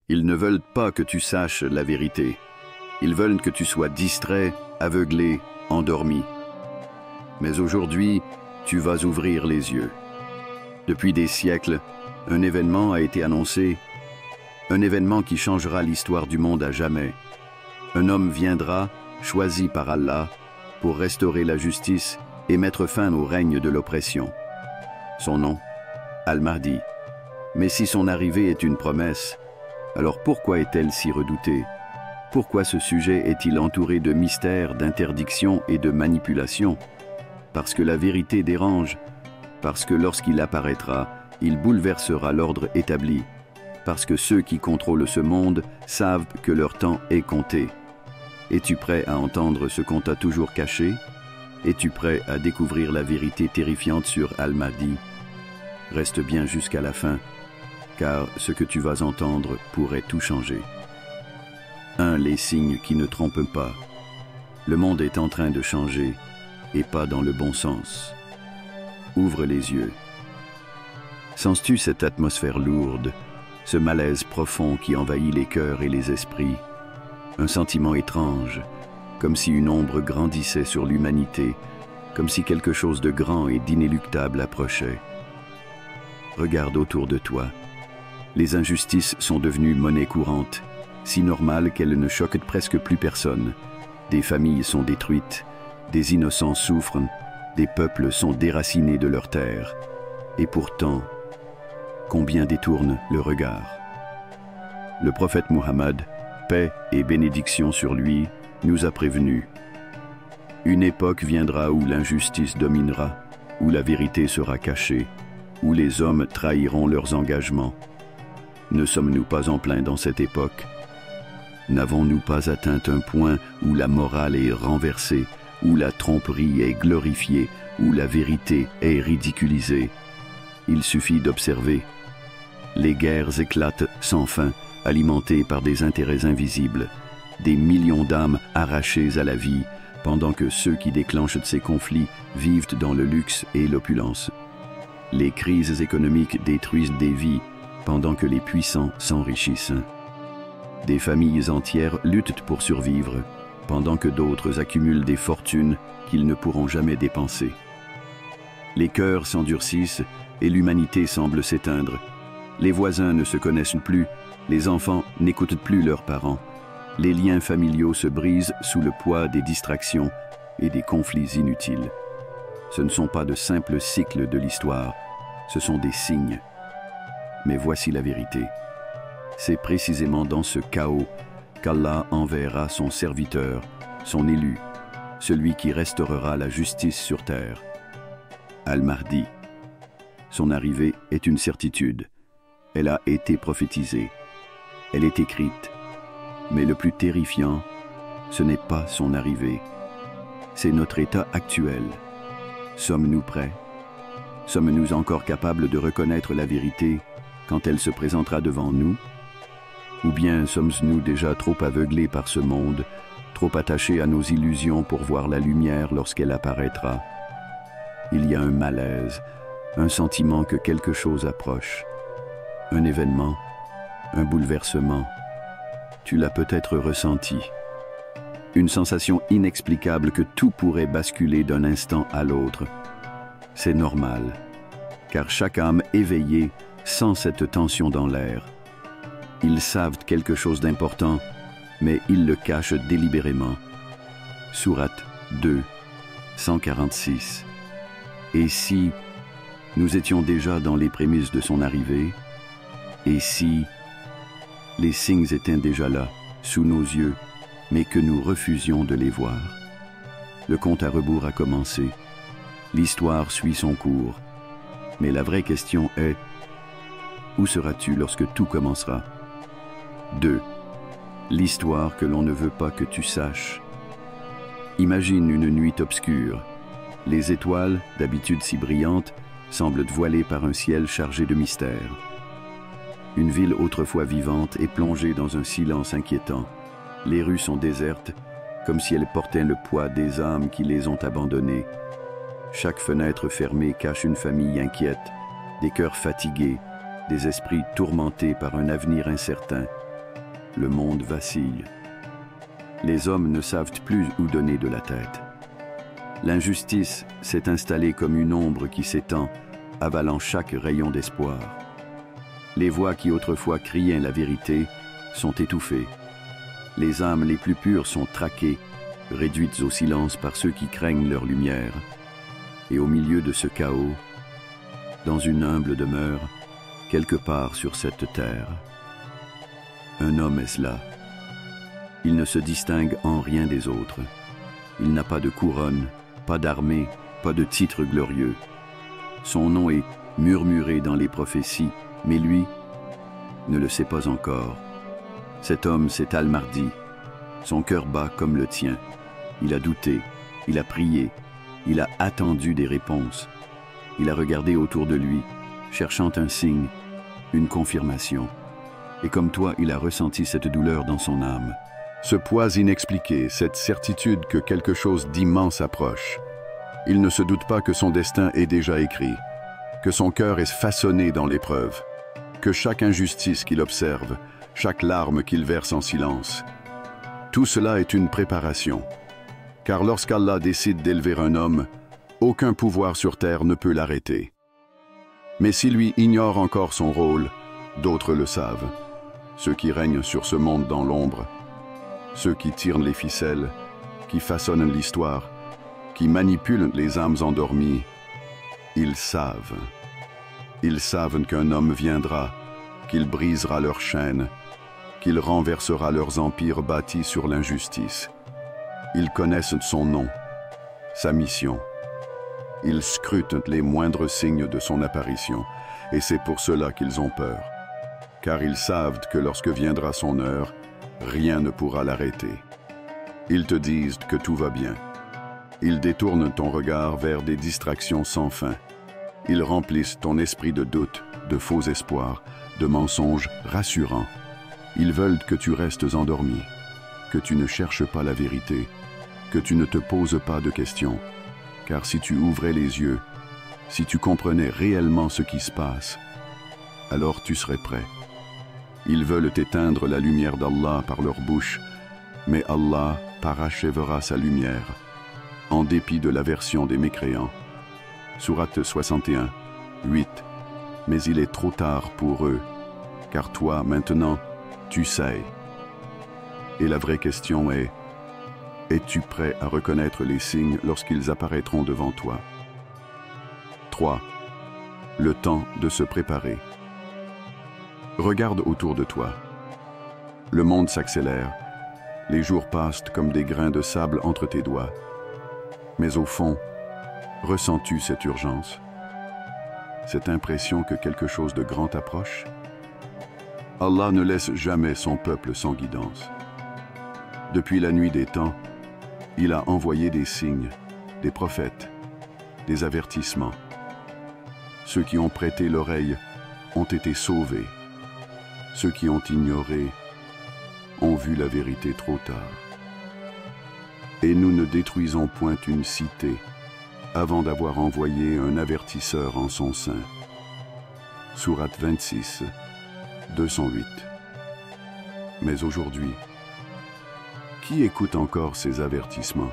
Ils ne veulent pas que tu saches la vérité. Ils veulent que tu sois distrait, aveuglé, endormi. Mais aujourd'hui, tu vas ouvrir les yeux. Depuis des siècles, un événement a été annoncé, un événement qui changera l'histoire du monde à jamais. Un homme viendra, choisi par Allah, pour restaurer la justice et mettre fin au règne de l'oppression. Son nom, Al-Mahdi. Mais si son arrivée est une promesse, alors pourquoi est-elle si redoutée? Pourquoi ce sujet est-il entouré de mystères, d'interdictions et de manipulations? Parce que la vérité dérange, parce que lorsqu'il apparaîtra, il bouleversera l'ordre établi, parce que ceux qui contrôlent ce monde savent que leur temps est compté. Es-tu prêt à entendre ce qu'on t'a toujours caché? Es-tu prêt à découvrir la vérité terrifiante sur Al-Mahdi? Reste bien jusqu'à la fin, car ce que tu vas entendre pourrait tout changer. 1. Les signes qui ne trompent pas. Le monde est en train de changer, et pas dans le bon sens. Ouvre les yeux. Sens-tu cette atmosphère lourde, ce malaise profond qui envahit les cœurs et les esprits? Un sentiment étrange, comme si une ombre grandissait sur l'humanité, comme si quelque chose de grand et d'inéluctable approchait. Regarde autour de toi. Les injustices sont devenues monnaie courante, si normales qu'elles ne choquent presque plus personne. Des familles sont détruites, des innocents souffrent, des peuples sont déracinés de leurs terres. Et pourtant, combien détournent le regard? Le prophète Muhammad, paix et bénédiction sur lui, nous a prévenus. Une époque viendra où l'injustice dominera, où la vérité sera cachée, où les hommes trahiront leurs engagements. Ne sommes-nous pas en plein dans cette époque? N'avons-nous pas atteint un point où la morale est renversée, où la tromperie est glorifiée, où la vérité est ridiculisée? Il suffit d'observer. Les guerres éclatent sans fin, alimentées par des intérêts invisibles, des millions d'âmes arrachées à la vie, pendant que ceux qui déclenchent ces conflits vivent dans le luxe et l'opulence. Les crises économiques détruisent des vies, pendant que les puissants s'enrichissent. Des familles entières luttent pour survivre, pendant que d'autres accumulent des fortunes qu'ils ne pourront jamais dépenser. Les cœurs s'endurcissent et l'humanité semble s'éteindre. Les voisins ne se connaissent plus, les enfants n'écoutent plus leurs parents. Les liens familiaux se brisent sous le poids des distractions et des conflits inutiles. Ce ne sont pas de simples cycles de l'histoire, ce sont des signes. Mais voici la vérité. C'est précisément dans ce chaos qu'Allah enverra son serviteur, son élu, celui qui restaurera la justice sur terre. Al-Mahdi. Son arrivée est une certitude. Elle a été prophétisée. Elle est écrite. Mais le plus terrifiant, ce n'est pas son arrivée. C'est notre état actuel. Sommes-nous prêts? Sommes-nous encore capables de reconnaître la vérité quand elle se présentera devant nous? Ou bien sommes-nous déjà trop aveuglés par ce monde, trop attachés à nos illusions pour voir la lumière lorsqu'elle apparaîtra? Il y a un malaise, un sentiment que quelque chose approche, un événement, un bouleversement. Tu l'as peut-être ressenti. Une sensation inexplicable que tout pourrait basculer d'un instant à l'autre. C'est normal, car chaque âme éveillée sent cette tension dans l'air. Ils savent quelque chose d'important, mais ils le cachent délibérément. Sourate 2, 146. Et si nous étions déjà dans les prémices de son arrivée? Et si les signes étaient déjà là, sous nos yeux, mais que nous refusions de les voir? Le compte à rebours a commencé. L'histoire suit son cours. Mais la vraie question est, où seras-tu lorsque tout commencera? 2. L'histoire que l'on ne veut pas que tu saches. Imagine une nuit obscure. Les étoiles, d'habitude si brillantes, semblent voilées par un ciel chargé de mystères. Une ville autrefois vivante est plongée dans un silence inquiétant. Les rues sont désertes, comme si elles portaient le poids des âmes qui les ont abandonnées. Chaque fenêtre fermée cache une famille inquiète, des cœurs fatigués, des esprits tourmentés par un avenir incertain. le monde vacille. Les hommes ne savent plus où donner de la tête. L'injustice s'est installée comme une ombre qui s'étend, avalant chaque rayon d'espoir. Les voix qui autrefois criaient la vérité sont étouffées. Les âmes les plus pures sont traquées, réduites au silence par ceux qui craignent leur lumière. Et au milieu de ce chaos, dans une humble demeure, quelque part sur cette terre, un homme est là. Il ne se distingue en rien des autres. Il n'a pas de couronne, pas d'armée, pas de titre glorieux. Son nom est murmuré dans les prophéties, mais lui ne le sait pas encore. Cet homme, c'est Al-Mahdi. Son cœur bat comme le tien. Il a douté, il a prié, il a attendu des réponses. Il a regardé autour de lui, cherchant un signe, une confirmation. Et comme toi, il a ressenti cette douleur dans son âme. Ce poids inexpliqué, cette certitude que quelque chose d'immense approche. Il ne se doute pas que son destin est déjà écrit, que son cœur est façonné dans l'épreuve, que chaque injustice qu'il observe, chaque larme qu'il verse en silence, tout cela est une préparation. Car lorsqu'Allah décide d'élever un homme, aucun pouvoir sur terre ne peut l'arrêter. Mais si lui ignore encore son rôle, d'autres le savent. Ceux qui règnent sur ce monde dans l'ombre, ceux qui tirent les ficelles, qui façonnent l'histoire, qui manipulent les âmes endormies, ils savent. Ils savent qu'un homme viendra, qu'il brisera leurs chaînes, qu'il renversera leurs empires bâtis sur l'injustice. Ils connaissent son nom, sa mission. Ils scrutent les moindres signes de son apparition, et c'est pour cela qu'ils ont peur. Car ils savent que lorsque viendra son heure, rien ne pourra l'arrêter. Ils te disent que tout va bien. Ils détournent ton regard vers des distractions sans fin. Ils remplissent ton esprit de doute, de faux espoirs, de mensonges rassurants. Ils veulent que tu restes endormi, que tu ne cherches pas la vérité, que tu ne te poses pas de questions. Car si tu ouvrais les yeux, si tu comprenais réellement ce qui se passe, alors tu serais prêt. Ils veulent éteindre la lumière d'Allah par leur bouche, mais Allah parachèvera sa lumière, en dépit de l'aversion des mécréants. Sourate 61, 8. Mais il est trop tard pour eux, car toi, maintenant, tu sais. Et la vraie question est, es-tu prêt à reconnaître les signes lorsqu'ils apparaîtront devant toi? 3. Le temps de se préparer. Regarde autour de toi. Le monde s'accélère. Les jours passent comme des grains de sable entre tes doigts. Mais au fond, ressens-tu cette urgence? Cette impression que quelque chose de grand approche? Allah ne laisse jamais son peuple sans guidance. Depuis la nuit des temps, il a envoyé des signes, des prophètes, des avertissements. Ceux qui ont prêté l'oreille ont été sauvés. Ceux qui ont ignoré ont vu la vérité trop tard. Et nous ne détruisons point une cité avant d'avoir envoyé un avertisseur en son sein. Sourate 26, 208. Mais aujourd'hui, qui écoute encore ces avertissements?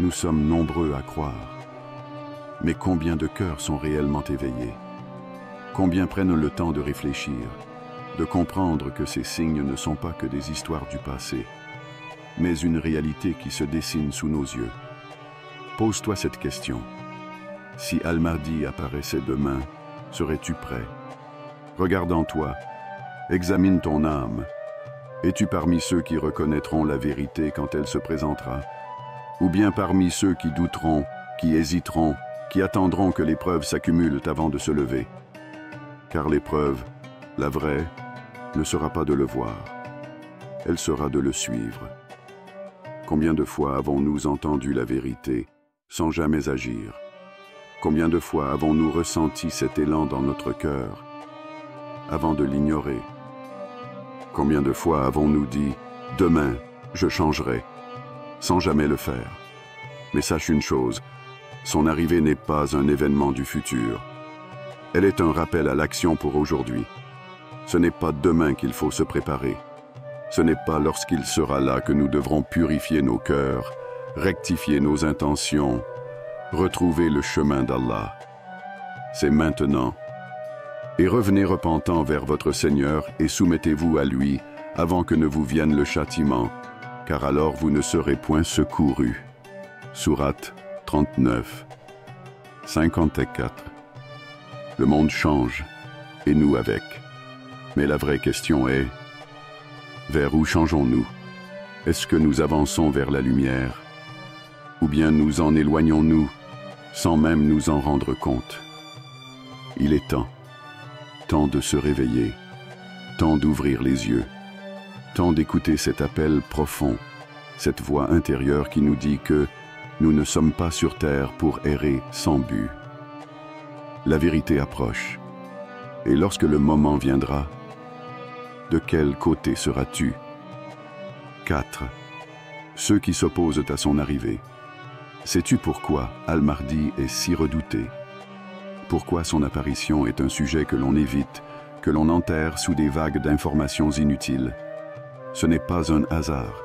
Nous sommes nombreux à croire. Mais combien de cœurs sont réellement éveillés? Combien prennent le temps de réfléchir, de comprendre que ces signes ne sont pas que des histoires du passé, mais une réalité qui se dessine sous nos yeux? Pose-toi cette question. Si Al-Mahdi apparaissait demain, serais-tu prêt? Regarde en toi, examine ton âme. Es-tu parmi ceux qui reconnaîtront la vérité quand elle se présentera? Ou bien parmi ceux qui douteront, qui hésiteront, qui attendront que l'épreuve s'accumule avant de se lever? Car l'épreuve, la vraie, ne sera pas de le voir. Elle sera de le suivre. Combien de fois avons-nous entendu la vérité sans jamais agir? Combien de fois avons-nous ressenti cet élan dans notre cœur avant de l'ignorer? Combien de fois avons-nous dit « Demain, je changerai », sans jamais le faire? Mais sache une chose, son arrivée n'est pas un événement du futur. Elle est un rappel à l'action pour aujourd'hui. Ce n'est pas demain qu'il faut se préparer. Ce n'est pas lorsqu'il sera là que nous devrons purifier nos cœurs, rectifier nos intentions, retrouver le chemin d'Allah. C'est maintenant. Et revenez repentant vers votre Seigneur et soumettez-vous à lui avant que ne vous vienne le châtiment, car alors vous ne serez point secourus. Sourate 39, 54. Le monde change, et nous avec. Mais la vraie question est, vers où changeons-nous? Est-ce que nous avançons vers la lumière? Ou bien nous en éloignons-nous, sans même nous en rendre compte? Il est temps de se réveiller, temps d'ouvrir les yeux, temps d'écouter cet appel profond, cette voix intérieure qui nous dit que nous ne sommes pas sur terre pour errer sans but. La vérité approche, et lorsque le moment viendra, de quel côté seras-tu? 4. Ceux qui s'opposent à son arrivée. Sais-tu pourquoi Al-Mahdi est si redouté? Pourquoi son apparition est un sujet que l'on évite, que l'on enterre sous des vagues d'informations inutiles? Ce n'est pas un hasard.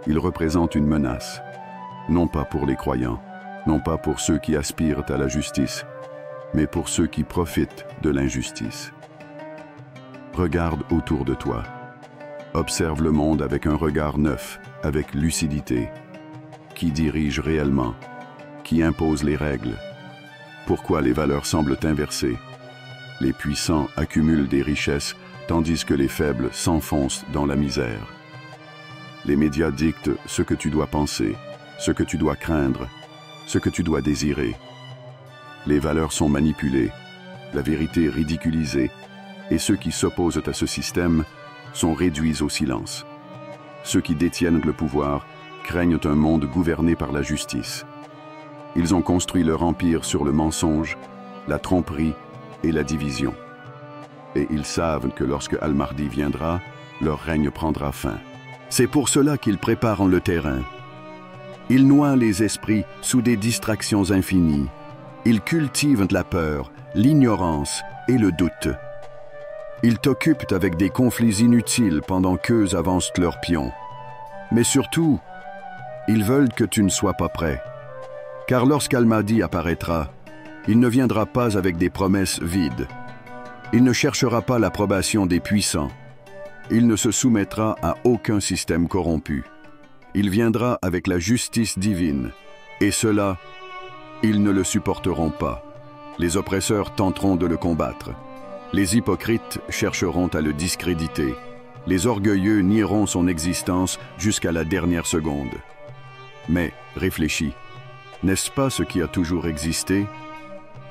Il représente une menace, non pas pour les croyants, non pas pour ceux qui aspirent à la justice, mais pour ceux qui profitent de l'injustice. Regarde autour de toi. Observe le monde avec un regard neuf, avec lucidité. Qui dirige réellement? Qui impose les règles? Pourquoi les valeurs semblent inversées? Les puissants accumulent des richesses, tandis que les faibles s'enfoncent dans la misère. Les médias dictent ce que tu dois penser, ce que tu dois craindre, ce que tu dois désirer. Les valeurs sont manipulées, la vérité ridiculisée, et ceux qui s'opposent à ce système sont réduits au silence. Ceux qui détiennent le pouvoir craignent un monde gouverné par la justice. Ils ont construit leur empire sur le mensonge, la tromperie et la division. Et ils savent que lorsque Al-Mahdi viendra, leur règne prendra fin. C'est pour cela qu'ils préparent le terrain. Ils noient les esprits sous des distractions infinies. Ils cultivent la peur, l'ignorance et le doute. Ils t'occupent avec des conflits inutiles pendant qu'eux avancent leurs pions. Mais surtout, ils veulent que tu ne sois pas prêt. Car lorsqu'Al-Mahdi apparaîtra, il ne viendra pas avec des promesses vides. Il ne cherchera pas l'approbation des puissants. Il ne se soumettra à aucun système corrompu. Il viendra avec la justice divine. Et cela, ils ne le supporteront pas. Les oppresseurs tenteront de le combattre. Les hypocrites chercheront à le discréditer. Les orgueilleux nieront son existence jusqu'à la dernière seconde. Mais réfléchis. N'est-ce pas ce qui a toujours existé?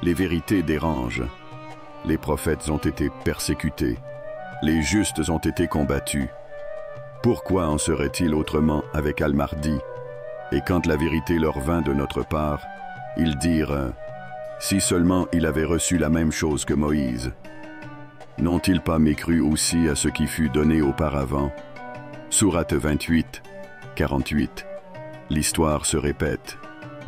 Les vérités dérangent. Les prophètes ont été persécutés. Les justes ont été combattus. Pourquoi en serait-il autrement avec Al-Mahdi? Et quand la vérité leur vint de notre part, ils dirent « Si seulement il avait reçu la même chose que Moïse. » N'ont-ils pas mécru aussi à ce qui fut donné auparavant? Sourate 28, 48. L'histoire se répète.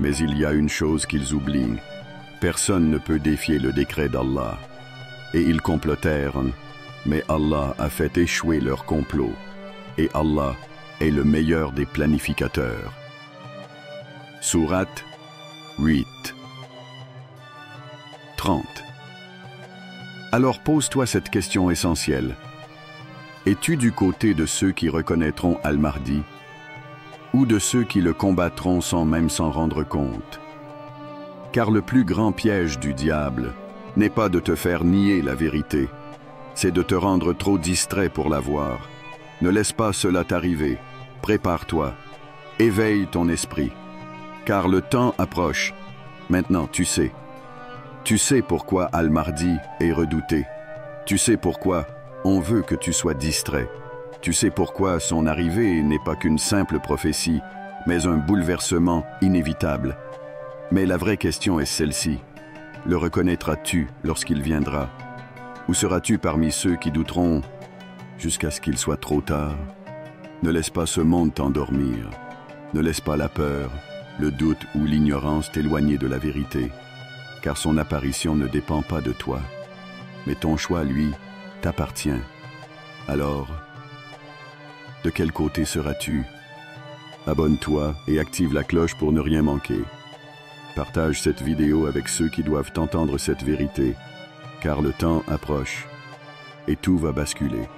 Mais il y a une chose qu'ils oublient. Personne ne peut défier le décret d'Allah. Et ils complotèrent, mais Allah a fait échouer leur complot. Et Allah est le meilleur des planificateurs. Sourate 8, 30. Alors pose-toi cette question essentielle. Es-tu du côté de ceux qui reconnaîtront Al-Mahdi ou de ceux qui le combattront sans même s'en rendre compte? Car le plus grand piège du diable n'est pas de te faire nier la vérité, c'est de te rendre trop distrait pour la voir. Ne laisse pas cela t'arriver. Prépare-toi. Éveille ton esprit. Car le temps approche. Maintenant, tu sais. Tu sais pourquoi Al-Mahdi est redouté. Tu sais pourquoi on veut que tu sois distrait. Tu sais pourquoi son arrivée n'est pas qu'une simple prophétie, mais un bouleversement inévitable. Mais la vraie question est celle-ci. Le reconnaîtras-tu lorsqu'il viendra? Ou seras-tu parmi ceux qui douteront jusqu'à ce qu'il soit trop tard? Ne laisse pas ce monde t'endormir. Ne laisse pas la peur, le doute ou l'ignorance t'éloigner de la vérité, car son apparition ne dépend pas de toi, mais ton choix, lui, t'appartient. Alors, De quel côté seras-tu? Abonne-toi et active la cloche pour ne rien manquer. Partage cette vidéo avec ceux qui doivent entendre cette vérité, car le temps approche et tout va basculer.